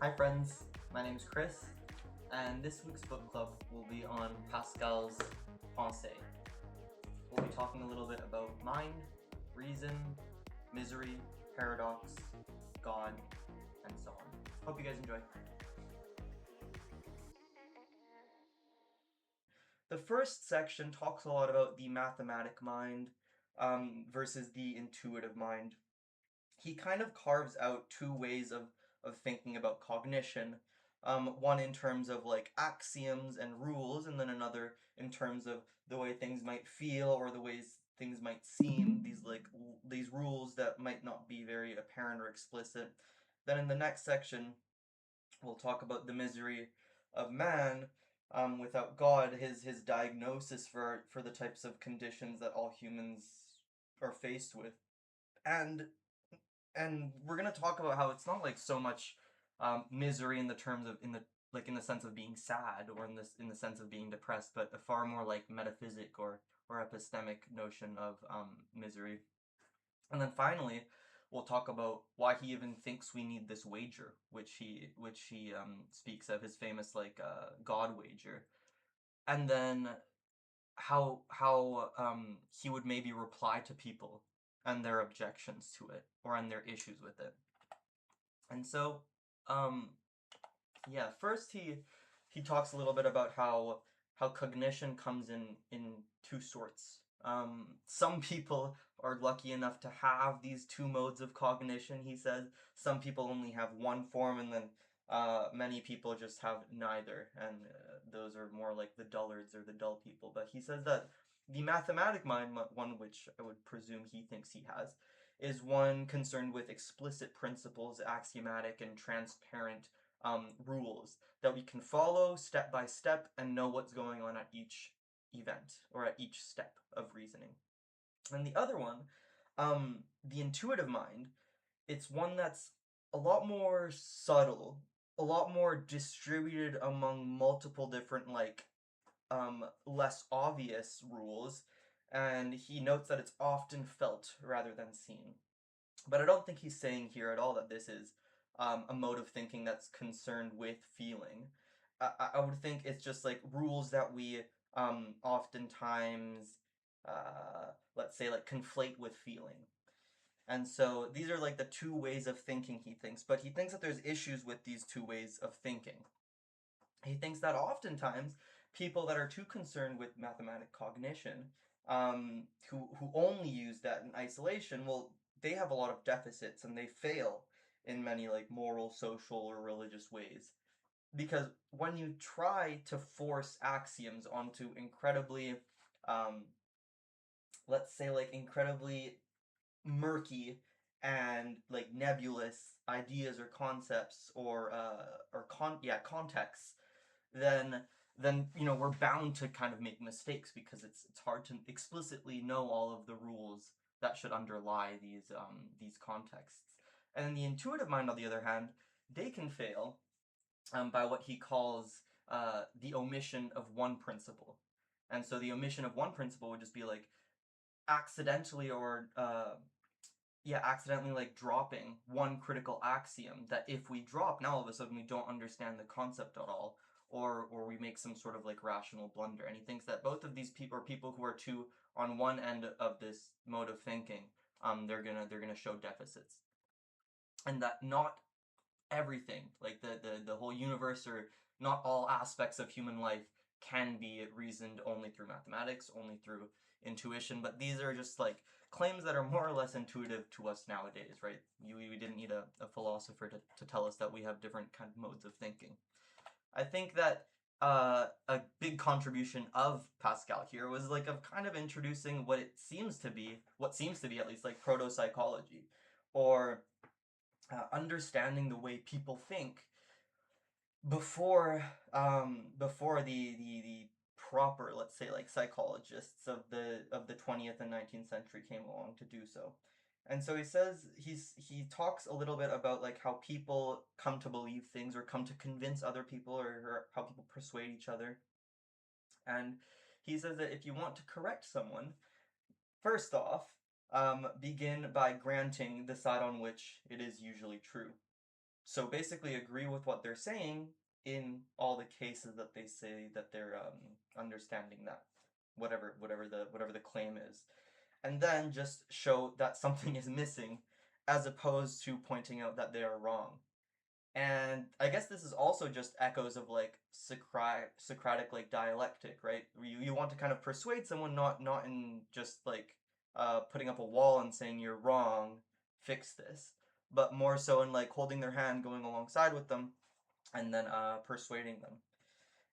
Hi friends, my name is Chris, and this week's book club will be on Pascal's Pensées. We'll be talking a little bit about mind, reason, misery, paradox, God, and so on. Hope you guys enjoy. The first section talks a lot about the mathematic mind versus the intuitive mind. He kind of carves out two ways of thinking about cognition. One in terms of like axioms and rules, and then another in terms of the way things might feel or the ways things might seem. These rules that might not be very apparent or explicit. Then in the next section, we'll talk about the misery of man without God, his diagnosis for the types of conditions that all humans are faced with, and we're gonna talk about how it's not like so much misery in the terms of in the sense of being sad or in the sense of being depressed, but a far more like metaphysic or epistemic notion of misery. And then finally, we'll talk about why he even thinks we need this wager, which he speaks of, his famous God wager, and then how he would maybe reply to people and their objections to it or and their issues with it. And so, um, yeah, first he talks a little bit about how cognition comes in two sorts. Some people are lucky enough to have these two modes of cognition. He says some people only have one form, and then many people just have neither, and those are more like the dullards or the dull people. But he says that the mathematic mind, one which I would presume he thinks he has, is one concerned with explicit principles, axiomatic and transparent rules that we can follow step by step and know what's going on at each event or at each step of reasoning. And the other one, the intuitive mind, it's one that's a lot more subtle, a lot more distributed among multiple different less obvious rules, and he notes that it's often felt rather than seen. But I don't think he's saying here at all that this is a mode of thinking that's concerned with feeling. I would think it's just like rules that we oftentimes, let's say, like conflate with feeling. And so these are like the two ways of thinking he thinks, but he thinks that there's issues with these two ways of thinking. He thinks that oftentimes people that are too concerned with mathematic cognition, who only use that in isolation, well, they have a lot of deficits and they fail in many like moral, social, or religious ways. Because when you try to force axioms onto incredibly, um, let's say, like incredibly murky and like nebulous ideas or concepts or contexts, then we're bound to kind of make mistakes because it's hard to explicitly know all of the rules that should underlie these contexts. And the intuitive mind, on the other hand, they can fail by what he calls the omission of one principle. And so the omission of one principle would just be like accidentally or accidentally like dropping one critical axiom that if we drop, now all of a sudden we don't understand the concept at all, or we make some sort of like rational blunder. And he thinks that both of these people are people who are too on one end of this mode of thinking, they're gonna show deficits, and that not everything, like the whole universe or not all aspects of human life can be reasoned only through mathematics, only through intuition, but these are just like claims that are more or less intuitive to us nowadays, right? We didn't need a philosopher to tell us that we have different kind of modes of thinking. I think that a big contribution of Pascal here was like of kind of introducing what seems to be at least like proto-psychology, or understanding the way people think before before the proper, let's say, like psychologists of the 20th and 19th century came along to do so. And so he talks a little bit about like how people come to believe things or come to convince other people, or how people persuade each other. And he says that if you want to correct someone, first off, begin by granting the side on which it is usually true. So basically agree with what they're saying in all the cases that they say that they're understanding that whatever the claim is, and then just show that something is missing, as opposed to pointing out that they are wrong. And I guess this is also just echoes of like Socratic like dialectic, right? You want to kind of persuade someone, not in just like putting up a wall and saying you're wrong, fix this, but more so in like holding their hand, going alongside with them, and then persuading them.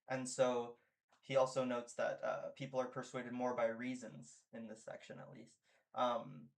And so he also notes that people are persuaded more by reasons in this section, at least. Um,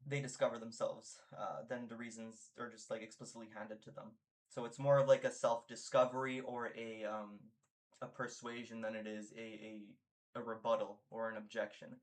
they discover themselves than the reasons are just like explicitly handed to them. So it's more of like a self-discovery or a persuasion than it is a rebuttal or an objection.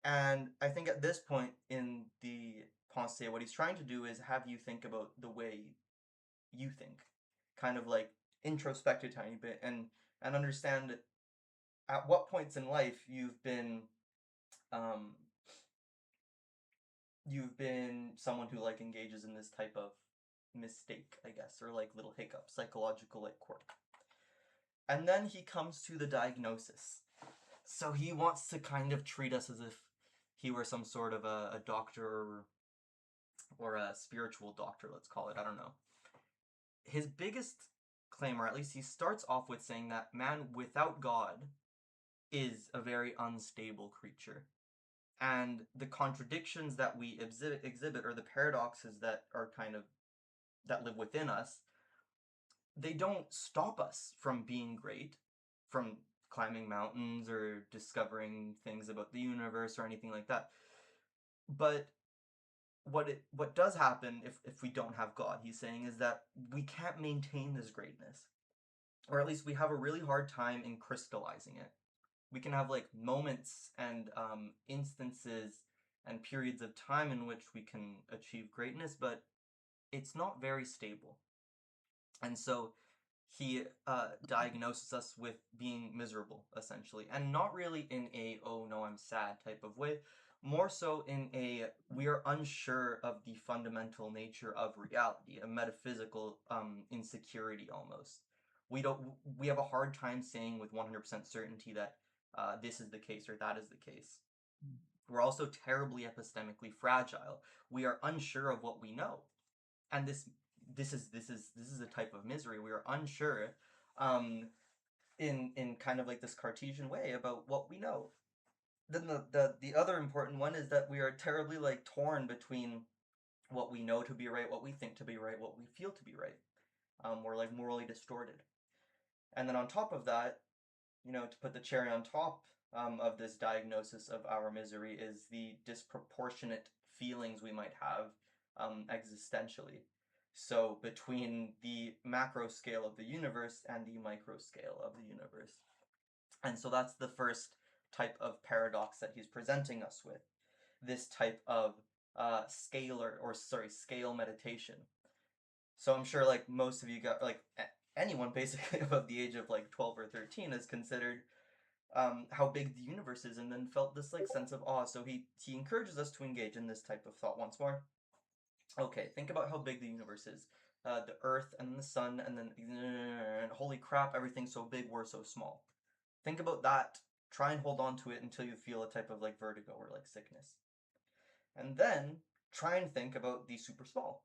And I think at this point in the Pensées, what he's trying to do is have you think about the way you think, kind of like introspect a tiny bit and understand at what points in life um, you've been someone who like engages in this type of mistake, I guess, or like little hiccup, psychological like quirk. And then he comes to the diagnosis. So he wants to kind of treat us as if he were some sort of a doctor or a spiritual doctor, let's call it. I don't know. His biggest claim, or at least he starts off with saying that man without God is a very unstable creature. And the contradictions that we exhibit or the paradoxes that are kind of that live within us, they don't stop us from being great, from climbing mountains or discovering things about the universe or anything like that. But what does happen if we don't have God, he's saying, is that we can't maintain this greatness. Or at least we have a really hard time in crystallizing it. We can have like moments and instances and periods of time in which we can achieve greatness, but it's not very stable. And so he diagnoses us with being miserable, essentially, and not really in a oh no I'm sad type of way, more so in a we are unsure of the fundamental nature of reality, a metaphysical insecurity almost. We don't we have a hard time saying with 100% certainty that this is the case or that is the case. We're also terribly epistemically fragile. We are unsure of what we know, and this is a type of misery. We are unsure, um, in kind of like this Cartesian way about what we know. Then the other important one is that we are terribly like torn between what we know to be right, what we think to be right, what we feel to be right. We're like morally distorted. And then on top of that, to put the cherry on top of this diagnosis of our misery is the disproportionate feelings we might have existentially. So between the macro scale of the universe and the micro scale of the universe. And so that's the first type of paradox that he's presenting us with. This type of scale meditation. So I'm sure like most of you got like anyone basically above the age of like 12 or 13 is considered how big the universe is, and then felt this like sense of awe. So he encourages us to engage in this type of thought once more. Okay, think about how big the universe is. The Earth and the Sun, and then holy crap, everything's so big, we're so small. Think about that. Try and hold on to it until you feel a type of like vertigo or like sickness. And then try and think about the super small.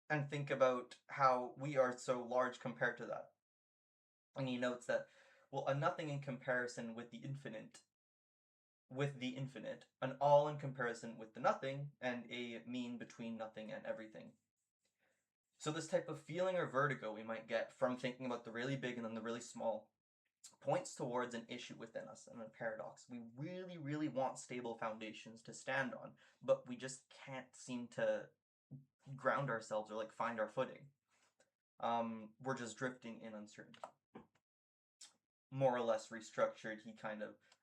And think about how we are so large compared to that. And he notes that, well, a nothing in comparison with the infinite, an all in comparison with the nothing, and a mean between nothing and everything. So this type of feeling or vertigo we might get from thinking about the really big and then the really small points towards an issue within us and a paradox. We really, really want stable foundations to stand on, but we just can't seem to ground ourselves or like find our footing. We're just drifting in uncertainty. More or less restructured.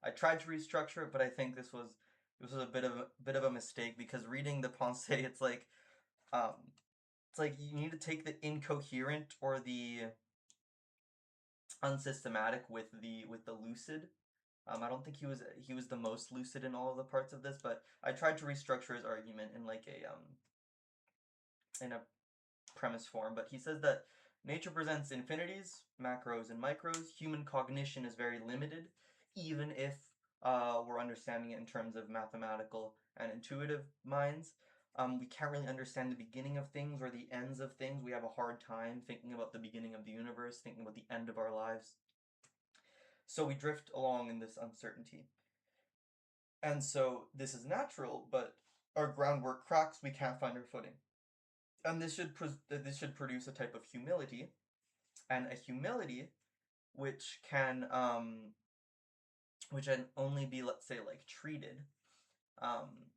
I tried to restructure it, but I think this was a bit of a mistake, because reading the Pensées, um, it's like you need to take the incoherent or the unsystematic with the lucid. I don't think he was the most lucid in all of the parts of this, but I tried to restructure his argument in like a in a premise form, but he says that nature presents infinities, macros and micros. Human cognition is very limited, even if we're understanding it in terms of mathematical and intuitive minds. We can't really understand the beginning of things or the ends of things. We have a hard time thinking about the beginning of the universe, thinking about the end of our lives. So we drift along in this uncertainty. And so this is natural, but our groundwork cracks, we can't find our footing. And this should produce a type of humility, and a humility which can only be, let's say, like treated um,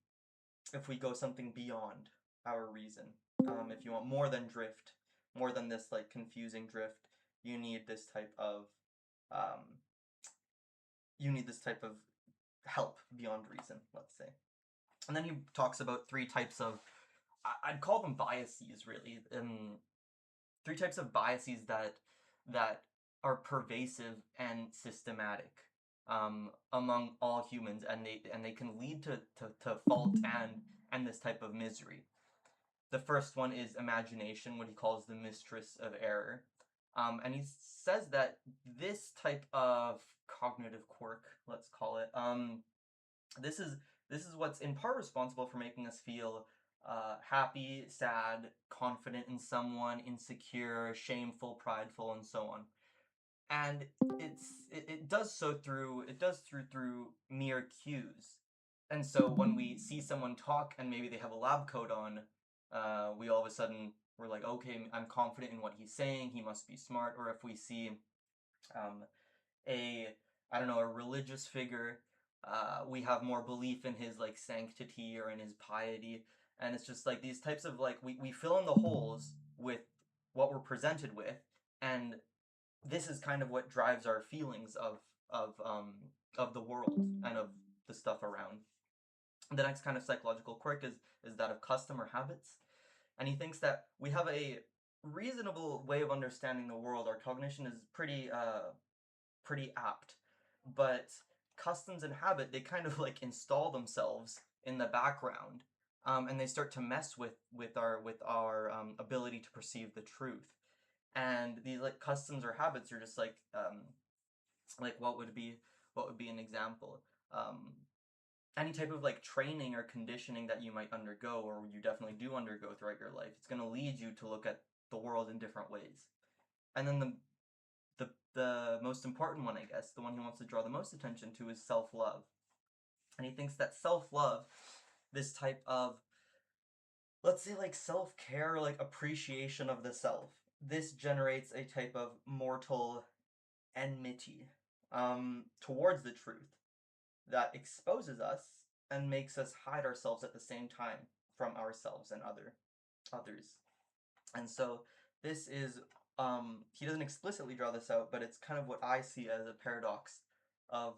if we go something beyond our reason. If you want more than drift, more than this like confusing drift, you need this type of um, help beyond reason, let's say. And then he talks about three types of, I'd call them biases, really. Three types of biases that are pervasive and systematic among all humans, and they can lead to fault and this type of misery. The first one is imagination, what he calls the mistress of error. And he says that this type of cognitive quirk, let's call it, this is what's in part responsible for making us feel happy, sad, confident in someone, insecure, shameful, prideful, and so on. And it does so through mere cues. And so when we see someone talk and maybe they have a lab coat on, we all of a sudden we're like, okay, I'm confident in what he's saying. He must be smart. Or if we see a I don't know, a religious figure, we have more belief in his like sanctity or in his piety. And it's just like these types of like we fill in the holes with what we're presented with, and this is kind of what drives our feelings of the world and of the stuff around. The next kind of psychological quirk is that of custom or habits, and he thinks that we have a reasonable way of understanding the world. Our cognition is pretty apt, but customs and habit, they kind of like install themselves in the background, and they start to mess with our ability to perceive the truth. And these like customs or habits are just like what would be an example? Any type of like training or conditioning that you might undergo, or you definitely do undergo throughout your life, it's going to lead you to look at the world in different ways. And then the most important one, I guess, the one he wants to draw the most attention to, is self-love. And he thinks that self-love, this type of, let's say, like self-care, like appreciation of the self, this generates a type of mortal enmity towards the truth that exposes us and makes us hide ourselves at the same time from ourselves and others. And so this is he doesn't explicitly draw this out, but it's kind of what I see as a paradox of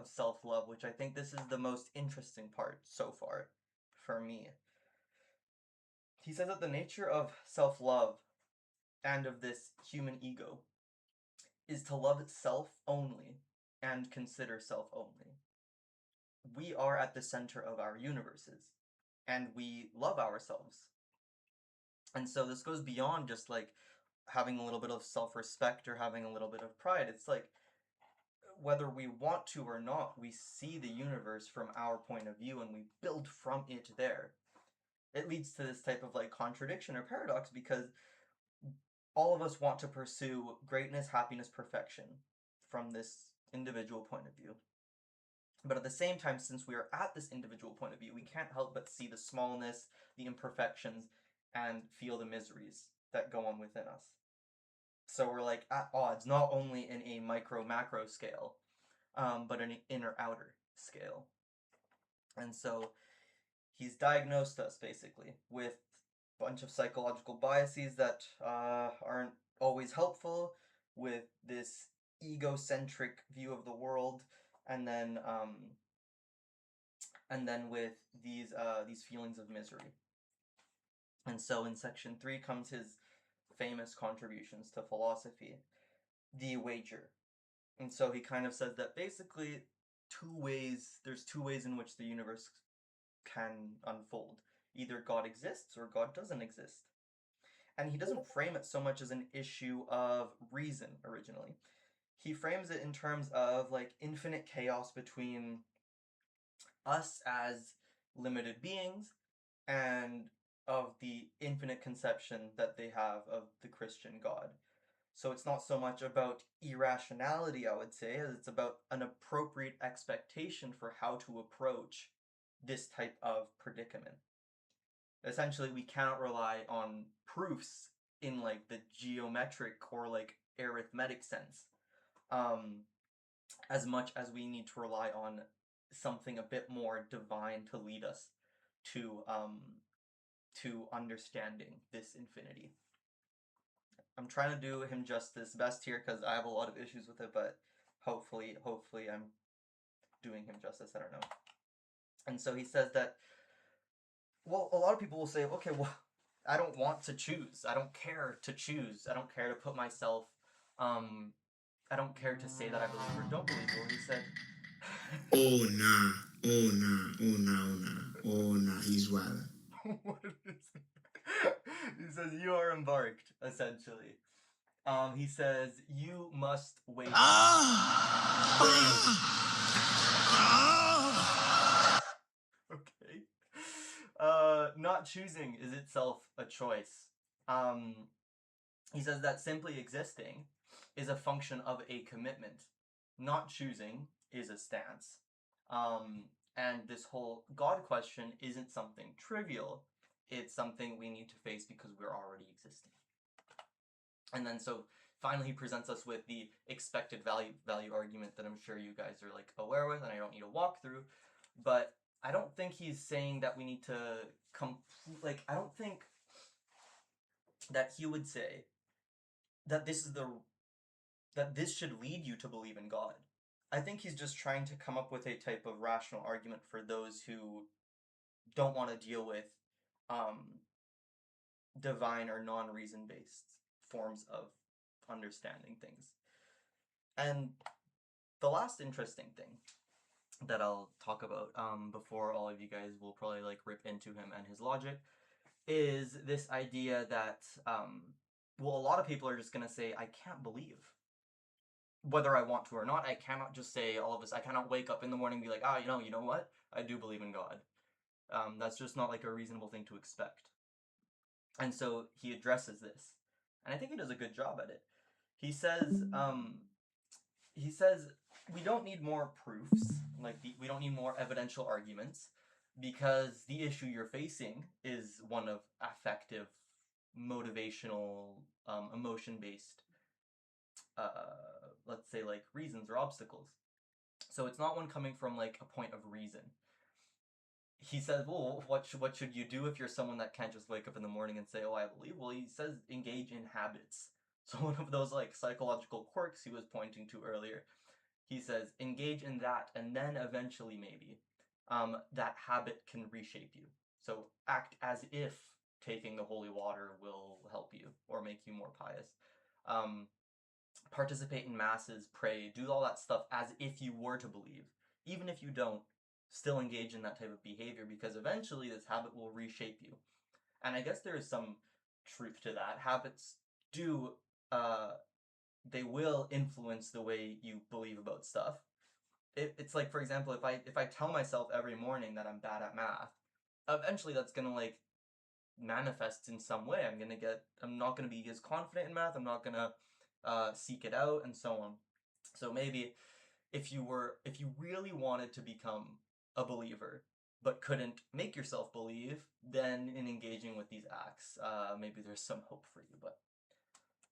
self-love, which I think this is the most interesting part so far for me. He says that the nature of self-love and of this human ego is to love itself only and consider self only. We are at the center of our universes, and we love ourselves. And so this goes beyond just like having a little bit of self-respect or having a little bit of pride. It's like whether we want to or not, we see the universe from our point of view and we build from it there. It leads to this type of like contradiction or paradox, because all of us want to pursue greatness, happiness, perfection from this individual point of view. But at the same time, since we are at this individual point of view, we can't help but see the smallness, the imperfections, and feel the miseries that go on within us. So we're like at odds, not only in a micro-macro scale, but in an inner-outer scale. And so he's diagnosed us basically with a bunch of psychological biases that aren't always helpful, with this egocentric view of the world, and then with these feelings of misery. And so in section 3 comes his famous contributions to philosophy, the wager. And so he kind of says that basically there's two ways in which the universe can unfold. Either God exists or God doesn't exist. And he doesn't frame it so much as an issue of reason originally. He frames it in terms of like infinite chaos between us as limited beings and of the infinite conception that they have of the Christian God. So it's not so much about irrationality, I would say, as it's about an appropriate expectation for how to approach this type of predicament. Essentially, we cannot rely on proofs in like the geometric or like arithmetic sense, um, as much as we need to rely on something a bit more divine to lead us to understanding this infinity. I'm trying to do him justice best here because I have a lot of issues with it, but hopefully I'm doing him justice. I don't know. And so he says that, well, a lot of people will say, okay, well, I don't want to choose. I don't care to choose. I don't care to put myself, I don't care to say that I believe or don't believe. Well, he said, Oh nah, oh nah, oh nah, oh nah, oh nah, he's wild. what is it? He says, you are embarked, essentially. He says, you must wake okay. Not choosing is itself a choice. Um, he says that simply existing is a function of a commitment. Not choosing is a stance. And this whole God question isn't something trivial. It's something we need to face because we're already existing. And then so finally he presents us with the expected value argument that I'm sure you guys are like aware with, and I don't need to walk through. But I don't think he's saying that we need to I don't think that he would say that this should lead you to believe in God. I think he's just trying to come up with a type of rational argument for those who don't want to deal with um, divine or non-reason based forms of understanding things. And the last interesting thing that I'll talk about before all of you guys will probably like rip into him and his logic is this idea that well, a lot of people are just gonna say, I can't believe. Whether I want to or not, I cannot just say all of this. I cannot wake up in the morning and be like, you know what? I do believe in God. That's just not like a reasonable thing to expect. And so he addresses this, and I think he does a good job at it. He says, we don't need more proofs, we don't need more evidential arguments, because the issue you're facing is one of affective, motivational, emotion-based, let's say like reasons or obstacles. So it's not one coming from like a point of reason. He says, well, what should you do if you're someone that can't just wake up in the morning and say, oh, I believe? Well, he says engage in habits. So one of those like psychological quirks he was pointing to earlier, he says engage in that, and then eventually maybe that habit can reshape you. So act as if taking the holy water will help you or make you more pious. Participate in masses, pray, do all that stuff as if you were to believe. Even if you don't, still engage in that type of behavior, because eventually this habit will reshape you. And I guess there is some truth to that. Habits do, they will influence the way you believe about stuff. It's like, for example, if I tell myself every morning that I'm bad at math, eventually that's gonna like manifest in some way. I'm not gonna be as confident in math. I'm not gonna seek it out, and so on. So maybe if you really wanted to become a believer but couldn't make yourself believe, then in engaging with these acts, maybe there's some hope for you. But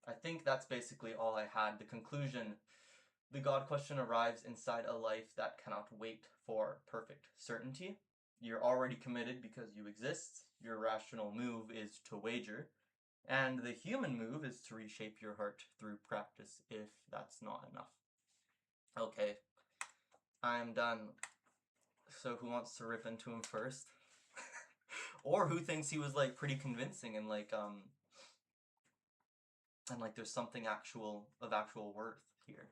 I think that's basically all I had. The conclusion: the God question arrives inside a life that cannot wait for perfect certainty. You're already committed because you exist. Your rational move is to wager. And the human move is to reshape your heart through practice, if that's not enough. Okay, I'm done. So who wants to rip into him first? Or who thinks he was like pretty convincing and like there's something of actual worth here?